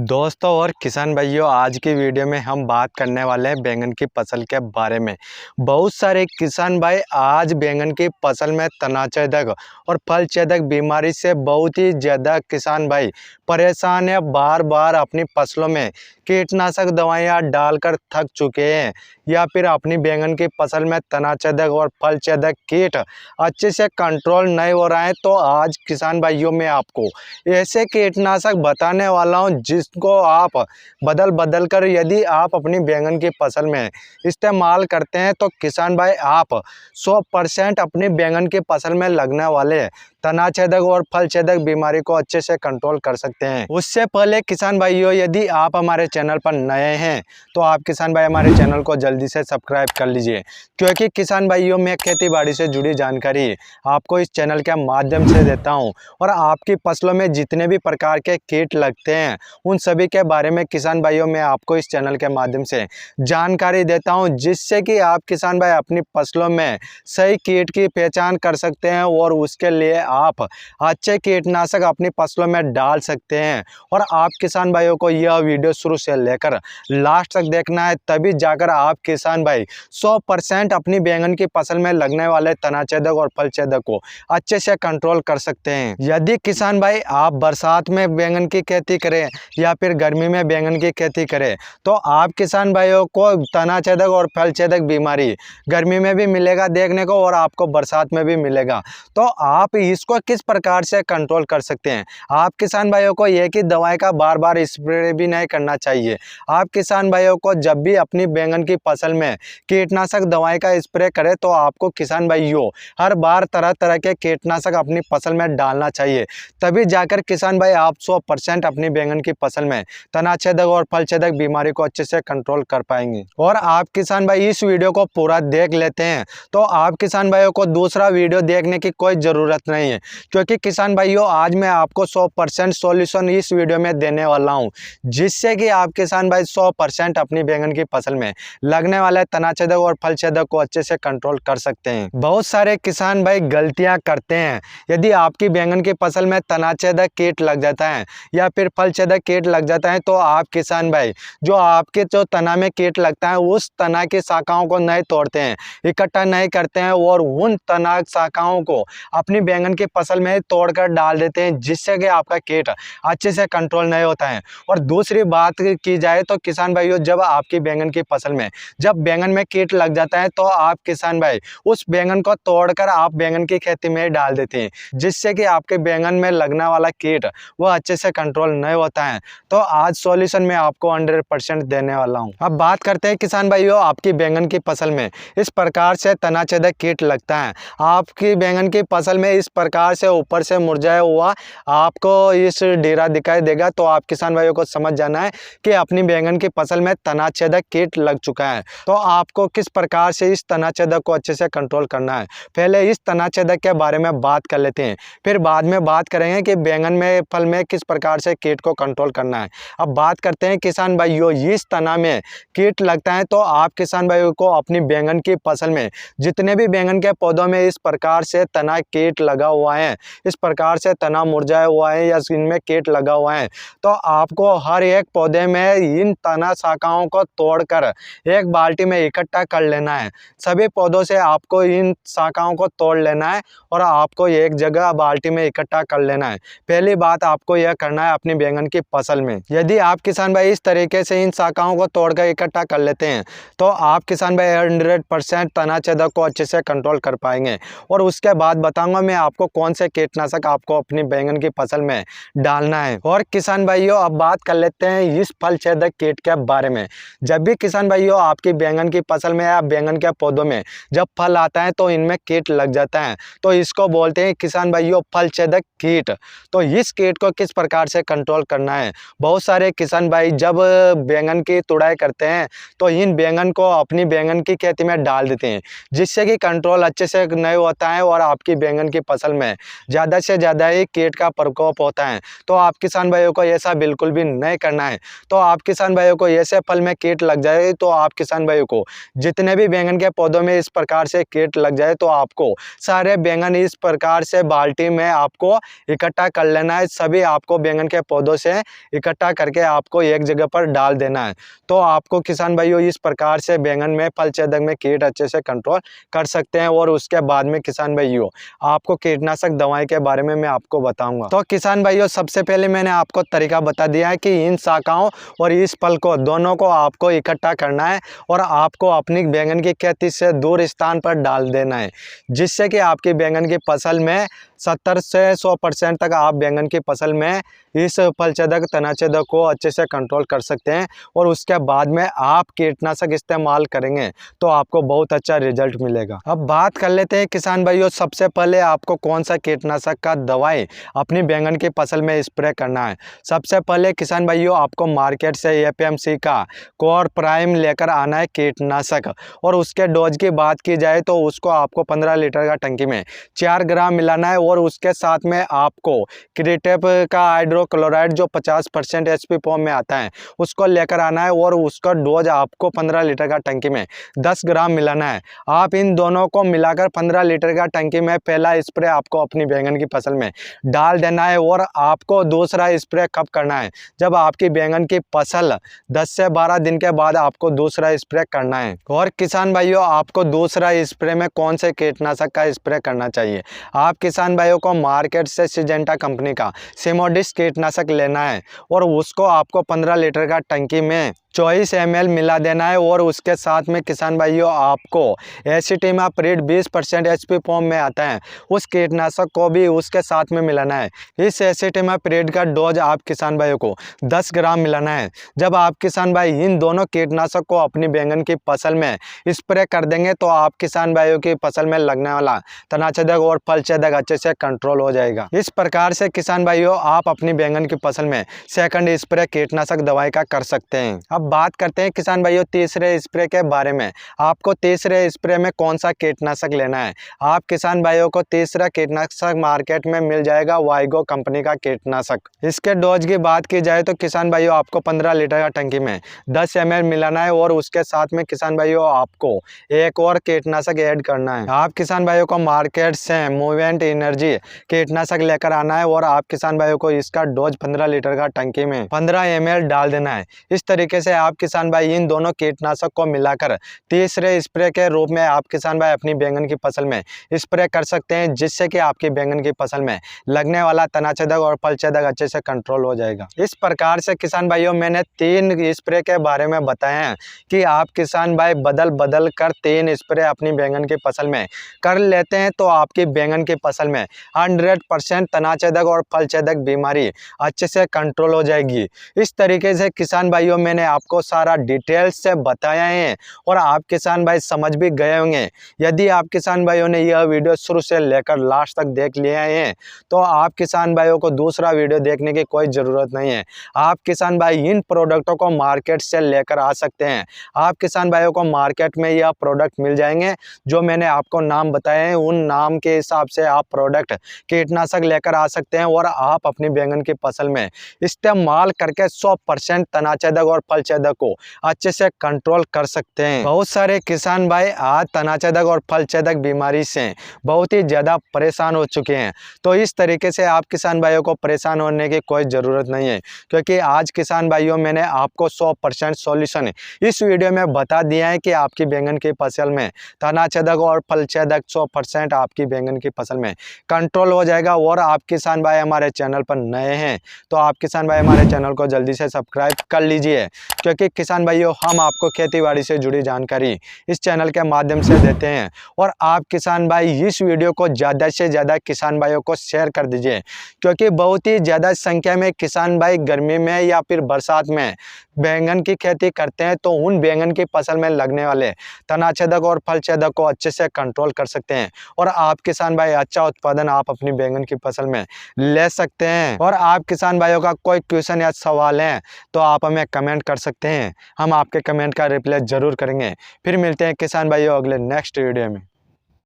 दोस्तों और किसान भाइयों, आज की वीडियो में हम बात करने वाले हैं बैंगन की फसल के बारे में। बहुत सारे किसान भाई आज बैंगन की फसल में तनाछेदक और फल छेदक बीमारी से बहुत ही ज़्यादा किसान भाई परेशान है। बार बार अपनी फसलों में कीटनाशक दवाइयाँ डालकर थक चुके हैं, या फिर अपनी बैंगन की फसल में तनाछेदक और फल छेदक कीट अच्छे से कंट्रोल नहीं हो रहा है। तो आज किसान भाइयों में आपको ऐसे कीटनाशक बताने वाला हूं जिसको आप बदल बदल कर यदि आप अपनी बैंगन की फसल में इस्तेमाल करते हैं तो किसान भाई आप 100% अपनी बैंगन की फसल में लगने वाले तनाछेदक और फल छेदक बीमारी को अच्छे से कंट्रोल कर सकते हैं। उससे पहले किसान भाइयों, यदि आप हमारे चैनल पर नए हैं तो आप किसान भाई हमारे चैनल को जल्दी से सब्सक्राइब कर लीजिए, क्योंकि किसान भाइयों में खेती बाड़ी से जुड़ी जानकारी आपको इस चैनल के माध्यम से देता हूं। और आपकी फसलों में जितने भी प्रकार के कीट लगते हैं उन सभी के बारे में किसान भाइयों में आपको इस चैनल के माध्यम से जानकारी देता हूं, जिससे कि आप किसान भाई अपनी फसलों में सही कीट की पहचान कर सकते हैं और उसके लिए आप अच्छे कीटनाशक अपनी फसलों में डाल सकते हैं। और आप किसान भाइयों को यह वीडियो शुरू से लेकर लास्ट तक देखना है, तभी जाकर आप किसान भाई 100% अपनी बैंगन की फसल में लगने वाले तनाछेदक और फल छेदक को अच्छे से कंट्रोल कर सकते हैं। यदि किसान भाई आप बरसात में बैंगन की खेती करें या फिर गर्मी में बैंगन की खेती करें तो आप किसान भाइयों को तनाछेदक और फल छेदक बीमारी गर्मी में भी मिलेगा देखने को और आपको बरसात में भी मिलेगा। तो आप इसको किस प्रकार से कंट्रोल कर सकते हैं? आप किसान भाइयों को एक ही दवाई का बार बार स्प्रे भी नहीं करना चाहिए। आप किसान भाइयों को जब भी अपनी बैंगन की फसल में कीटनाशक दवाई का स्प्रे करें तो आपको किसान भाइयों हर बार तरह तरह के कीटनाशक अपनी फसल में डालना चाहिए, तभी जाकर किसान भाई आप 100% अपनी बैंगन की फसल में तनाछेदक और फल छेदक बीमारी को अच्छे से कंट्रोल कर पाएंगे। और आप किसान भाई इस वीडियो को पूरा देख लेते हैं तो आप किसान भाइयों को दूसरा वीडियो देखने की कोई ज़रूरत नहीं है, क्योंकि किसान भाइयों आज मैं आपको 100% सॉल्यूशन इस वीडियो में देने वाला हूं, जिससे कि आप किसान भाई 100% अपनी बैंगन की फसल में लगने वाले तनाछेदक और फल छेदक को अच्छे से कंट्रोल कर सकते हैं। बहुत सारे किसान भाई गलतियां करते हैं। यदि आपकी बैंगन की फसल में तनाछेदक कीट लग जाता है या फिर फल छेदक कीट लग जाता है तो आप किसान भाई जो तना में कीट लगता है उस तना की शाखाओं को नहीं तोड़ते हैं, इकट्ठा नहीं करते हैं और उन तना शाखाओं को अपनी बैंगन की फसल में तोड़कर डाल देते हैं, जिससे कि आपका कीट अच्छे से कंट्रोल नहीं होता है। और दूसरी बात की जाए तो किसान भाइयों, जब आपकी बैंगन की फसल में जब बैंगन में कीट लग जाता है तो आप किसान भाई उस बैंगन को तोड़कर आप बैंगन की खेती में डाल देते हैं, जिससे कि आपके बैंगन में लगने वाला कीट वो अच्छे से कंट्रोल नहीं होता है। तो आज सॉल्यूशन मैं आपको 100% देने वाला हूं। अब बात करते हैं किसान भाइयों, आपकी बैंगन की फसल में इस प्रकार से तनाछेदक कीट लगता है, आपकी बैंगन की फसल में इस प्रकार से ऊपर से मुरझाया हुआ आपको इस डेरा दिखाई देगा, तो आप किसान भाइयों को समझ जाना है कि अपनी बैंगन की फसल में तनाछेदक कीट लग चुका है। तो आपको किस प्रकार से इस तनाछेदक को अच्छे से कंट्रोल करना है, पहले इस तनाछेदक के बारे में बात कर लेते हैं, फिर बाद में बात करेंगे कि बैंगन में फल में किस प्रकार से कीट को कंट्रोल करना है। अब बात करते हैं किसान भाइयों, इस तना में कीट लगता है तो आप किसान भाइयों को अपनी बैंगन की फसल में जितने भी बैंगन के पौधों में इस प्रकार से तना कीट लगा हुआ है, इस प्रकार से तना मुरझाया हुआ है या इनमें कीट लगा हुआ है, तो आपको हर एक पौधे में इन तना शाखाओं को तोड़कर एक बाल्टी में इकट्ठा कर लेना है। सभी पौधों से आपको इन शाखाओं को तोड़ लेना है और आपको एक जगह बाल्टी में इकट्ठा कर लेना है। पहली बात आपको यह करना है अपनी बैंगन की फसल में। यदि आप किसान भाई इस तरीके से इन शाखाओं को तोड़कर इकट्ठा कर लेते हैं तो आप किसान भाई 100% तनाछेदक को अच्छे से कंट्रोल कर पाएंगे। और उसके बाद बताऊंगा मैं आपको कौन से कीटनाशक आपको अपनी बैंगन की फसल में डालना है। और किसान भाइयों अब बात कर लेते हैं इस फल छेदक कीट के बारे में। जब भी किसान भाइयों आपकी बैंगन की फसल में या बैंगन के पौधों में जब फल आता है तो इनमें कीट लग जाता है, तो इसको बोलते हैं किसान भाइयों फल छेदक कीट। तो इस कीट को किस प्रकार से कंट्रोल करना है? बहुत सारे किसान भाई जब बैंगन की तुड़ाई करते हैं तो इन बैंगन को अपनी बैंगन की खेती में डाल देते हैं, जिससे कि कंट्रोल अच्छे से नहीं होता है और आपकी बैंगन की फसल में ज़्यादा से ज़्यादा ही कीट का प्रकोप होता है। तो आप किसान भाइयों को ऐसा बिल्कुल भी नहीं करना है। तो आप किसान भाइयों को ऐसे फल में कीट लग जाए तो आप किसान भाइयों को जितने भी बैंगन के पौधों में इस प्रकार से कीट लग जाए तो आपको सारे बैंगन इस प्रकार से बाल्टी में आपको इकट्ठा कर लेना है। सभी आपको बैंगन के पौधों से इकट्ठा करके आपको एक जगह पर डाल देना है। तो आपको किसान भाइयों इस प्रकार से बैंगन में फल छेदक में कीट अच्छे से कंट्रोल कर सकते हैं। और उसके बाद में किसान भाइयों आपको कीटनाशक दवाई के बारे में मैं आपको बताऊंगा। तो किसान भाइयों सबसे पहले मैंने आपको तरीका बता दिया है कि इन शाखाओं और इस फल को दोनों को आपको इकट्ठा करना है और आपको अपनी बैंगन की खेती से दूर स्थान पर डाल देना है, जिससे कि आपकी बैंगन की फसल में 70 से 100% तक आप बैंगन की फसल में इस फल छेदक तना छेदक को अच्छे से कंट्रोल कर सकते हैं। और उसके बाद में आप कीटनाशक इस्तेमाल करेंगे तो आपको बहुत अच्छा रिजल्ट मिलेगा। अब बात कर लेते हैं किसान भाइयों, सबसे पहले आपको कौन सा कीटनाशक का दवाई अपनी बैंगन की फसल में स्प्रे करना है। सबसे पहले किसान भाइयों आपको मार्केट से एपीएमसी का कोर प्राइम लेकर आना है कीटनाशक। और उसके डोज की बात की जाए तो उसको आपको 15 लीटर का टंकी में 4 ग्राम मिलाना है। और उसके साथ में आपको क्रिएटिव का हाइड्रोक्लोराइड जो 50% एचपी फॉर्म में आता है उसको लेकर आना है। और उसका डोज आपको 15 लीटर का टंकी में 10 ग्राम मिलाना है। आप इन दोनों को मिलाकर 15 लीटर का टंकी में पहला स्प्रे आपको अपनी बैंगन की फसल में डाल देना है। और आपको दूसरा स्प्रे कब करना है, जब आपकी बैंगन की फसल 10 से 12 दिन के बाद आपको दूसरा स्प्रे करना है। और किसान भाइयों आपको दूसरा स्प्रे में कौन से कीटनाशक का स्प्रे करना चाहिए। आप किसान भाइयों को मार्केट से सिजेंटा कंपनी का सिमोडिस कीटनाशक लेना है और उसको आपको 15 लीटर का टंकी में 24 ml मिला देना है। और उसके साथ में किसान भाइयों आपको एसिटिमाप्रिड 20% एचपी फॉर्म में आता है उस कीटनाशक को भी उसके साथ में मिलाना है। इस एसिटिमाप्रिड का डोज आप किसान भाइयों को 10 ग्राम मिलाना है। जब आप किसान भाई इन दोनों कीटनाशक को अपनी बैंगन की फसल में स्प्रे कर देंगे तो आप किसान भाइयों की फसल में लगने वाला तना छेदक और फल छेदक अच्छे से कंट्रोल हो जाएगा। इस प्रकार से किसान भाइयों आप अपनी बैंगन की फसल में सेकंड स्प्रे कीटनाशक दवाई का कर सकते हैं। अब बात करते हैं किसान भाइयों तीसरे स्प्रे के बारे में। आपको तीसरे स्प्रे में कौन सा कीटनाशक लेना है। आप किसान भाइयों को तीसरा कीटनाशक मार्केट में मिल जाएगा वाइगो कंपनी का कीटनाशक। इसके डोज की बात की जाए तो किसान भाइयों आपको 15 लीटर का टंकी में 10 ml मिलाना है। और उसके साथ में किसान भाइयों आपको एक और कीटनाशक ऐड करना है। आप किसान भाइयों को मार्केट से मूवमेंट एनर्जी कीटनाशक लेकर आना है। और आप किसान भाइयों को इसका डोज 15 लीटर का टंकी में 15 ml डाल देना है। इस तरीके से आप किसान भाई इन दोनों कीटनाशक को मिलाकर तीसरे स्प्रे के रूप में आप किसान भाई अपनी बैंगन की फसल में स्प्रे कर सकते हैं, जिससे कि आपकी बैंगन की फसल में लगने वाला तना छेदक और फल छेदक अच्छे से कंट्रोल हो जाएगा। इस प्रकार से किसान भाइयों मैंने 3 स्प्रे के बारे में बताए हैं कि आप किसान भाई बदल बदल कर 3 स्प्रे अपनी बैंगन की फसल में कर लेते हैं तो आपकी बैंगन की फसल में 100% तना छेदक और फल छेदक बीमारी अच्छे से कंट्रोल हो जाएगी। इस तरीके से किसान भाइयों मैंने आपको सारा डिटेल्स से बताया है और आप किसान भाई समझ भी गए होंगे। यदि आप किसान भाइयों ने यह वीडियो शुरू से लेकर लास्ट तक देख लिया है तो आप किसान भाइयों को दूसरा वीडियो देखने की कोई ज़रूरत नहीं है। आप किसान भाई इन प्रोडक्टों को मार्केट से लेकर आ सकते हैं। आप किसान भाइयों को मार्केट में यह प्रोडक्ट मिल जाएंगे जो मैंने आपको नाम बताए हैं। उन नाम के हिसाब से आप प्रोडक्ट कीटनाशक लेकर आ सकते हैं और आप अपनी बैंगन की फसल में इस्तेमाल करके 100% तना छेदक और फल छेदक को अच्छे से कंट्रोल कर सकते हैं। बहुत सारे किसान भाई आज तना छेदक और फल छेदक बीमारी से बहुत ही ज़्यादा परेशान हो चुके हैं। तो इस तरीके से आप किसान भाइयों को परेशान होने की कोई ज़रूरत नहीं है, क्योंकि आज किसान भाइयों मैंने आपको 100% सॉल्यूशन इस वीडियो में बता दिया है कि आपकी बैंगन की फसल में तना छेदक और फल छेदक 100% आपकी बैंगन की फसल में कंट्रोल हो जाएगा। और आप किसान भाई हमारे चैनल पर नए हैं तो आप किसान भाई हमारे चैनल को जल्दी से सब्सक्राइब कर लीजिए, क्योंकि किसान भाइयों हम आपको खेतीबाड़ी से जुड़ी जानकारी इस चैनल के माध्यम से देते हैं। और आप किसान भाई इस वीडियो को ज़्यादा से ज़्यादा किसान भाइयों को शेयर कर दीजिए, क्योंकि बहुत ही ज़्यादा संख्या में किसान भाई गर्मी में या फिर बरसात में बैंगन की खेती करते हैं तो उन बैंगन की फसल में लगने वाले तना छेदक और फल छेदक को अच्छे से कंट्रोल कर सकते हैं। और आप किसान भाई अच्छा उत्पादन आप अपनी बैंगन की फसल में ले सकते हैं। और आप किसान भाइयों का कोई क्वेश्चन या सवाल है तो आप हमें कमेंट कर सकते हैं, हम आपके कमेंट का रिप्लाई ज़रूर करेंगे। फिर मिलते हैं किसान भाइयों अगले नेक्स्ट वीडियो में।